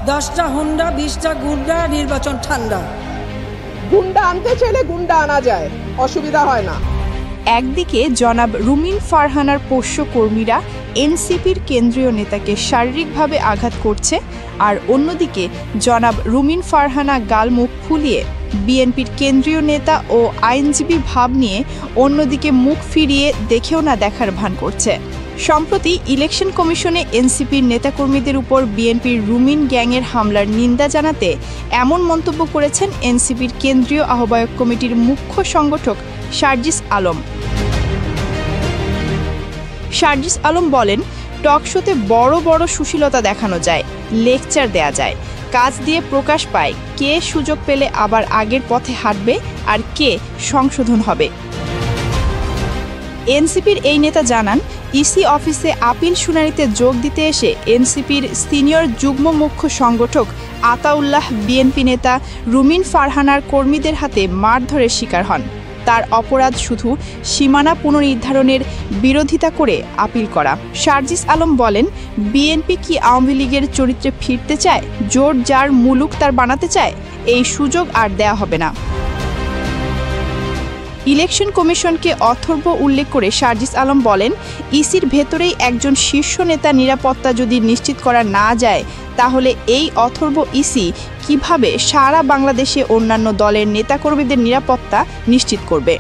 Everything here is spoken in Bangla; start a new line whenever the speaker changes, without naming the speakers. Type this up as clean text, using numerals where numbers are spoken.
10টা হুন্ডা 20টা গুন্ডা, নির্বাচন ঠান্ডা।
গুন্ডা আনতে চাইলে গুন্ডা আনা যায়, অসুবিধা হয় না।
একদিকে জনাব রুমিন ফারহানার পোষ্য কর্মীরা এনসিপির কেন্দ্রীয় নেতাকে শারীরিকভাবে আঘাত করছে, আর অন্যদিকে জনাব রুমিন ফারহানা গালমুখ ফুলিয়ে বিএনপির কেন্দ্রীয় নেতা ও আইনজীবী ভাব নিয়ে অন্যদিকে মুখ ফিরিয়ে দেখেও না দেখার ভান করছে। সম্প্রতি ইলেকশন কমিশনে এনসিপির নেতাকর্মীদের উপর বিএনপির রুমিন গ্যাংয়ের হামলার নিন্দা জানাতে এমন মন্তব্য করেছেন এনসিপির কেন্দ্রীয় আহ্বায়ক কমিটির মুখ্য সংগঠক সার্জিস আলম। সার্জিস আলম বলেন, টকশোতে বড় বড় সুশীলতা দেখানো যায়, লেকচার দেয়া যায়, কাজ দিয়ে প্রকাশ পায় কে সুযোগ পেলে আবার আগের পথে হাঁটবে আর কে সংশোধন হবে। এনসিপির এই নেতা জানান, ইসি অফিসে আপিল শুনানিতে যোগ দিতে এসে এনসিপির সিনিয়র যুগ্ম মুখ্য সংগঠক আতাউল্লাহ বিএনপি নেতা রুমিন ফারহানার কর্মীদের হাতে মারধরের শিকার হন। তার অপরাধ শুধু সীমানা পুনর্নির্ধারণের বিরোধিতা করে আপিল করা। সার্জিস আলম বলেন, বিএনপি কি আওয়ামী লীগের চরিত্রে ফিরতে চায়? জোর যার মুলুক তার বানাতে চায়? এই সুযোগ আর দেয়া হবে না। ইলেকশন কমিশনকে অথর্ব উল্লেখ করে সার্জিস আলম বলেন, ইসির ভেতরেই একজন শীর্ষ নেতা নিরাপত্তা যদি নিশ্চিত করা না যায়, তাহলে এই অথর্ব ইসি কিভাবে সারা বাংলাদেশে অন্যান্য দলের নেতাকর্মীদের নিরাপত্তা নিশ্চিত করবে?